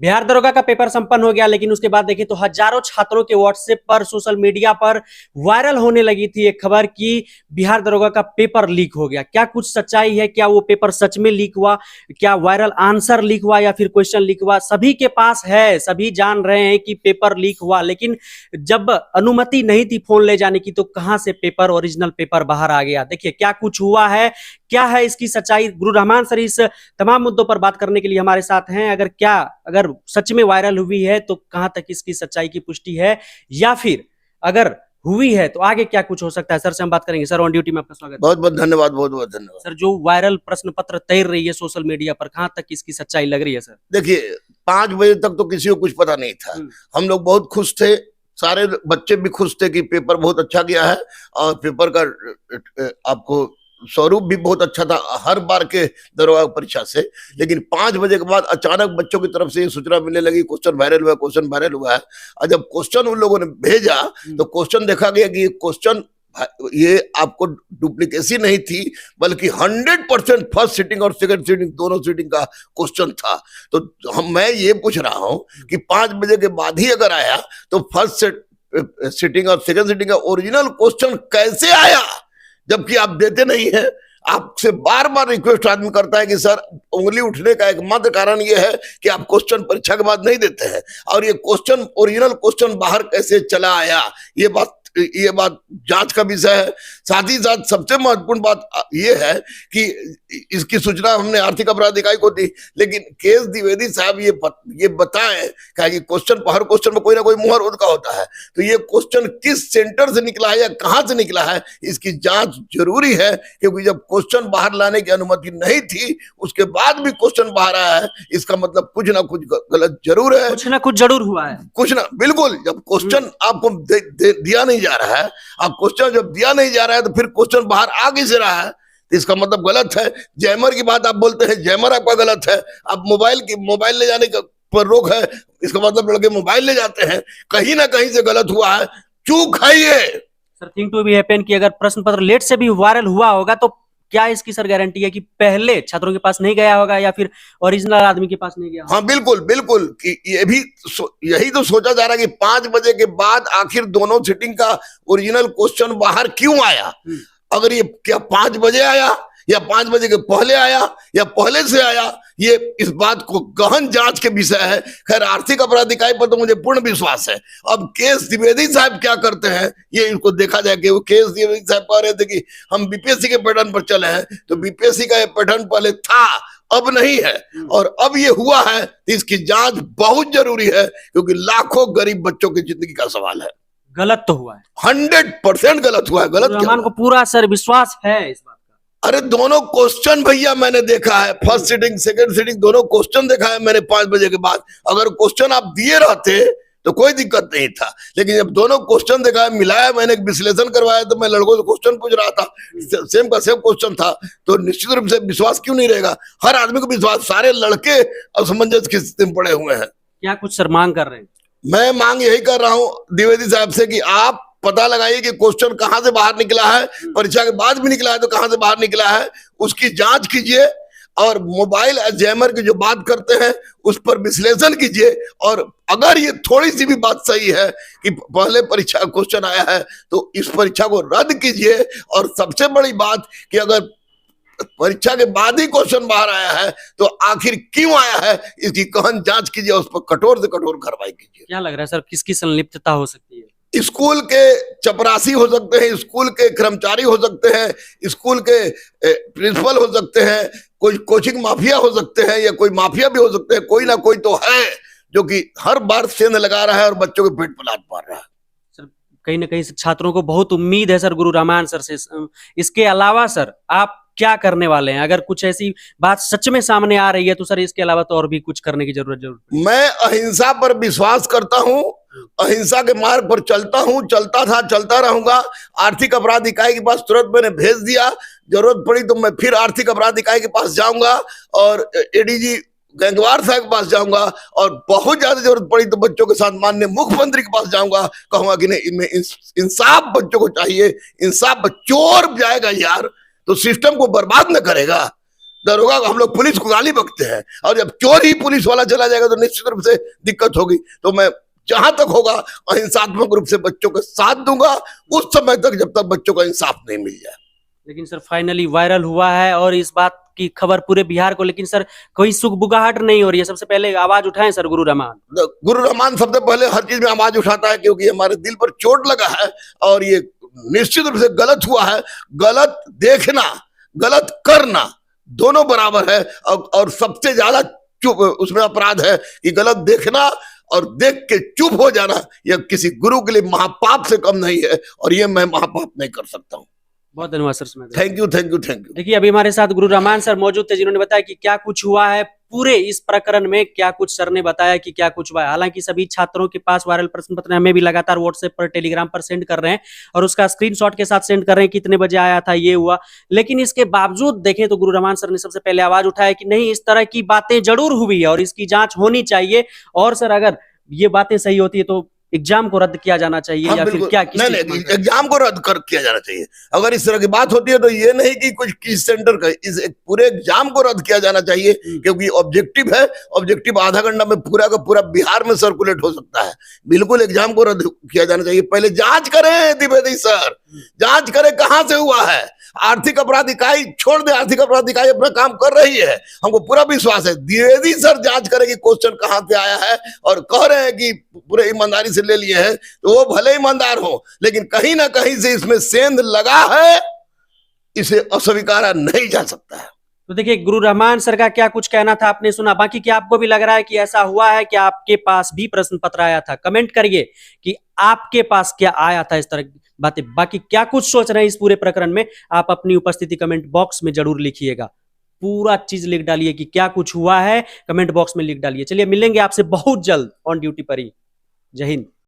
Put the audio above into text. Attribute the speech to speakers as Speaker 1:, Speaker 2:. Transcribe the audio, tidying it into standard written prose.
Speaker 1: बिहार दरोगा का पेपर संपन्न हो गया, लेकिन उसके बाद देखिए तो हजारों छात्रों के व्हाट्सएप पर, सोशल मीडिया पर वायरल होने लगी थी एक खबर कि बिहार दरोगा का पेपर लीक हो गया। क्या कुछ सच्चाई है? क्या वो पेपर सच में लीक हुआ? क्या वायरल आंसर लीक हुआ या फिर क्वेश्चन लीक हुआ? सभी के पास है, सभी जान रहे हैं कि पेपर लीक हुआ, लेकिन जब अनुमति नहीं थी फोन ले जाने की तो कहां से पेपर, ओरिजिनल पेपर बाहर आ गया? देखिए क्या कुछ हुआ है, क्या है इसकी सच्चाई। गुरु रहमान सर इस तमाम मुद्दों पर बात करने के लिए हमारे साथ हैं। अगर सच में वायरल हुई है तो कहां तक इसकी सच्चाई की पुष्टि है, या फिर अगर हुई है तो आगे क्या कुछ हो सकता है? सर से हम बात करेंगे। सर, ऑन ड्यूटी में आपका स्वागत है।
Speaker 2: बहुत बहुत धन्यवाद, बहुत बहुत धन्यवाद।
Speaker 1: सर, जो वायरल प्रश्न पत्र तैर रही है सोशल मीडिया पर, कहां तक इसकी सच्चाई लग रही है? सर
Speaker 2: देखिए, 5 बजे तक तो किसी को कुछ पता नहीं था। हम लोग बहुत खुश थे, सारे बच्चे भी खुश थे कि पेपर बहुत अच्छा गया है और पेपर का आपको स्वरूप भी बहुत अच्छा था हर बार के दरोगा परीक्षा से। लेकिन 5 बजे के बाद अचानक बच्चों की तरफ से ये सूचना मिलने लगी क्वेश्चन वायरल हुआ, क्वेश्चन वायरल हुआ है। और जब क्वेश्चन उन लोगों ने भेजा तो क्वेश्चन देखा गया कि ये क्वेश्चन, ये आपको डुप्लीकेसी नहीं थी बल्कि 100% फर्स्ट सीटिंग और सेकंड सीटिंग दोनों सीटिंग का क्वेश्चन था। तो मैं ये पूछ रहा हूं कि 5 बजे के बाद ही अगर आया तो फर्स्ट सीटिंग और सेकंड सीटिंग का ओरिजिनल क्वेश्चन कैसे आया, जबकि आप देते नहीं है। आपसे बार बार रिक्वेस्ट आदमी करता है कि सर, उंगली उठने का एकमात्र कारण यह है कि आप क्वेश्चन परीक्षा के बाद नहीं देते हैं, और ये क्वेश्चन, ओरिजिनल क्वेश्चन बाहर कैसे चला आया, ये बात जांच का विषय है। साथ ही साथ सबसे महत्वपूर्ण बात यह है कि इसकी सूचना हमने आर्थिक अपराध इकाई को दी, लेकिन केस द्विवेदी साहब ये बताएं कि क्वेश्चन, हर क्वेश्चन में कोई ना कोई मुहर उनका होता है, तो ये क्वेश्चन किस सेंटर से निकला है या कहां से निकला है, इसकी जांच जरूरी है। क्योंकि जब क्वेश्चन बाहर लाने की अनुमति नहीं थी, उसके बाद भी क्वेश्चन बाहर आया है, इसका मतलब कुछ ना कुछ गलत जरूर है,
Speaker 1: कुछ ना कुछ जरूर हुआ है।
Speaker 2: कुछ ना, बिल्कुल। जब क्वेश्चन आपको दिया नहीं जा रहा है, आप क्वेश्चन जब दिया नहीं जा रहा है तो फिर क्वेश्चन बाहर आ किस रहा है, तो इसका मतलब गलत है। जैमर की बात आप बोलते हैं, जैमर आपका गलत है। आप मोबाइल ले जाने का पर रोक है, इसका मतलब लड़के मोबाइल ले जाते हैं, कहीं ना कहीं से गलत हुआ है, चूक है ये।
Speaker 1: Sir, think to be happen कि अगर प्रश्न पत्र लेट से भी वायरल हुआ होगा तो क्या इसकी सर गारंटी है कि पहले छात्रों के पास नहीं गया होगा या फिर ओरिजिनल आदमी के पास नहीं गया होगा?
Speaker 2: हाँ, बिल्कुल बिल्कुल। कि ये भी यही तो सोचा जा रहा है कि 5 बजे के बाद आखिर दोनों सीटिंग का ओरिजिनल क्वेश्चन बाहर क्यों आया। अगर ये क्या 5 बजे आया या 5 बजे के पहले आया या पहले से आया, ये इस बात को गहन जांच के विषय है। खैर, आर्थिक अपराध इकाई पर तो मुझे पूर्ण विश्वास है। अब केस द्विवेदी साहब क्या करते हैं ये इनको देखा जाए। कि वो केस द्विवेदी साहब कह रहे थे कि हम बीपीएससी के पैटर्न पर चले हैं, तो बीपीएससी का ये पैटर्न पहले था, अब नहीं है, और अब ये हुआ है, तो इसकी जांच बहुत जरूरी है, क्योंकि लाखों गरीब बच्चों की जिंदगी का सवाल है।
Speaker 1: गलत तो हुआ है,
Speaker 2: 100% गलत हुआ है। गलत
Speaker 1: रहमान को पूरा सर विश्वास है इस बात का।
Speaker 2: अरे दोनों क्वेश्चन भैया मैंने देखा है, फर्स्ट सीटिंग सेकंड सीटिंग दोनों क्वेश्चन देखा है मैंने 5 बजे के बाद। अगर क्वेश्चन आप दिए रहते तो कोई दिक्कत नहीं था, लेकिन जब दोनों क्वेश्चन देखा है, मिलाया, मैंने एक विश्लेषण करवाया, तो मैं लड़कों से क्वेश्चन पूछ रहा था, सेम का सेम क्वेश्चन था, तो निश्चित रूप से विश्वास क्यों नहीं रहेगा? हर आदमी को विश्वास। सारे लड़के असमंजस की स्थिति में पड़े हुए हैं।
Speaker 1: क्या कुछ सर मांग कर रहे हैं?
Speaker 2: मैं मांग यही कर रहा हूं द्विवेदी साहब से कि आप पता लगाइए कि क्वेश्चन कहां से बाहर निकला है, परीक्षा के बाद भी निकला है तो कहां से बाहर निकला है, उसकी जांच कीजिए। और मोबाइल जैमर की जो बात करते हैं उस पर विश्लेषण कीजिए। और अगर ये थोड़ी सी भी बात सही है कि पहले परीक्षा क्वेश्चन आया है, तो इस परीक्षा को रद्द कीजिए। और सबसे बड़ी बात कि अगर परीक्षा के बाद ही क्वेश्चन बाहर आया है तो आखिर क्यों आया है, इसकी गहन जांच कीजिए, उस पर कठोर से कठोर कार्रवाई कीजिए।
Speaker 1: क्या लग रहा है सर, किसकी संलिप्तता हो सकती है?
Speaker 2: स्कूल के चपरासी हो सकते हैं, स्कूल के कर्मचारी हो सकते हैं, स्कूल के प्रिंसिपल हो सकते हैं, कोई कोचिंग माफिया हो सकते हैं, या कोई माफिया भी हो सकते हैं। कोई ना कोई तो है जो कि हर बार सेंध लगा रहा है और बच्चों के पेट पर लात मार रहा है।
Speaker 1: सर, कहीं ना कहीं छात्रों को बहुत उम्मीद है सर गुरु रहमान सर से। इसके अलावा सर आप क्या करने वाले हैं? अगर कुछ ऐसी बात सच में सामने आ रही है तो सर इसके अलावा तो और भी कुछ करने की जरूरत
Speaker 2: मैं अहिंसा पर विश्वास करता हूं, अहिंसा के मार्ग पर चलता हूं, चलता था, चलता रहूंगा। आर्थिक अपराध इकाई के पास तुरंत मैंने भेज दिया, जरूरत पड़ी तो मैं फिर आर्थिक अपराध इकाई के पास जाऊंगा और एडीजी गंगवार साहब के पास जाऊंगा, और बहुत ज्यादा जरूरत पड़ी तो बच्चों के साथ माननीय मुख्यमंत्री के पास जाऊंगा। कहूंगा कि नहीं, इनमें इंसाफ बच्चों को चाहिए, इंसाफ। चोर जाएगा यार तो सिस्टम को बर्बाद न करेगा। दरोगा को हम लोग पुलिस को गाली बकते हैं, और जब चोर ही पुलिस वाला चला जाएगा तो निश्चित रूप से दिक्कत होगी। तो मैं जहां तक होगा अहिंसात्मक रूप से बच्चों का साथ दूंगा उस समय तक, जब तक बच्चों का इंसाफ नहीं मिल जाए।
Speaker 1: लेकिन सर फाइनली वायरल हुआ है और इस बात की खबर पूरे बिहार को, लेकिन सर कोई सुगबुगाहट नहीं हो रही है। सबसे पहले आवाज उठाएं सर गुरु रहमान।
Speaker 2: गुरु रहमान सबसे पहले हर चीज में आवाज उठाता है, क्योंकि हमारे दिल पर चोट लगा है और ये निश्चित रूप से गलत हुआ है। गलत देखना, गलत करना दोनों बराबर है, और सबसे ज्यादा चुप उसमें अपराध है कि गलत देखना और देख के चुप हो जाना। यह किसी गुरु के लिए महापाप से कम नहीं है, और ये मैं महापाप नहीं कर सकता हूँ।
Speaker 1: बहुत धन्यवाद sir.
Speaker 2: Thank you, thank you, thank you.
Speaker 1: देखिए अभी हमारे साथ गुरु रहमान सर मौजूद थे, जिन्होंने बताया कि क्या कुछ हुआ है पूरे इस प्रकरण में, क्या कुछ सर ने बताया कि क्या कुछ हुआ है। हालांकि सभी छात्रों के पास वायरल प्रश्न पत्र हमें भी लगातार व्हाट्सएप पर, टेलीग्राम पर सेंड कर रहे हैं और उसका स्क्रीनशॉट के साथ सेंड कर रहे हैं, कितने बजे आया था, ये हुआ। लेकिन इसके बावजूद देखें तो गुरु रहमान सर ने सबसे पहले आवाज उठाया कि नहीं, इस तरह की बातें जरूर हुई है और इसकी जांच होनी चाहिए, और सर अगर ये बातें सही होती है तो एग्जाम को रद्द किया जाना चाहिए।
Speaker 2: हाँ,
Speaker 1: या फिर क्या?
Speaker 2: नहीं, एग्जाम को रद्द कर किया जाना चाहिए। अगर इस तरह की बात होती है तो ये नहीं कि कुछ किस सेंटर का, इस पूरे एग्जाम को रद्द किया जाना चाहिए, क्योंकि ऑब्जेक्टिव है। ऑब्जेक्टिव आधा घंटा में पूरा का पूरा बिहार में सर्कुलेट हो सकता है। बिल्कुल एग्जाम को रद्द किया जाना चाहिए। पहले जांच करें द्विवेदी सर, जांच करें कहां से हुआ है। आर्थिक अपराध इकाई छोड़ दे, आर्थिक अपराध इकाई अपना काम कर रही है, हमको पूरा विश्वास है। द्विवेदी सर जांच करेगी क्वेश्चन कहां से आया है, और कह रहे हैं कि पूरे ईमानदारी से ले लिए हैं, तो वो भले ईमानदार हो, लेकिन कहीं ना कहीं से इसमें सेंध लगा है, इसे अस्वीकारा नहीं जा सकता है।
Speaker 1: तो देखिए गुरु रहमान सर का क्या कुछ कहना था आपने सुना। बाकी क्या आपको भी लग रहा है कि ऐसा हुआ है कि आपके पास भी प्रश्न पत्र आया था? कमेंट करिए कि आपके पास क्या आया था, इस तरह की बातें। बाकी क्या कुछ सोच रहे हैं इस पूरे प्रकरण में, आप अपनी उपस्थिति कमेंट बॉक्स में जरूर लिखिएगा। पूरा चीज लिख डालिए कि क्या कुछ हुआ है, कमेंट बॉक्स में लिख डालिए। चलिए मिलेंगे आपसे बहुत जल्द ऑन ड्यूटी पर ही। जय हिंद।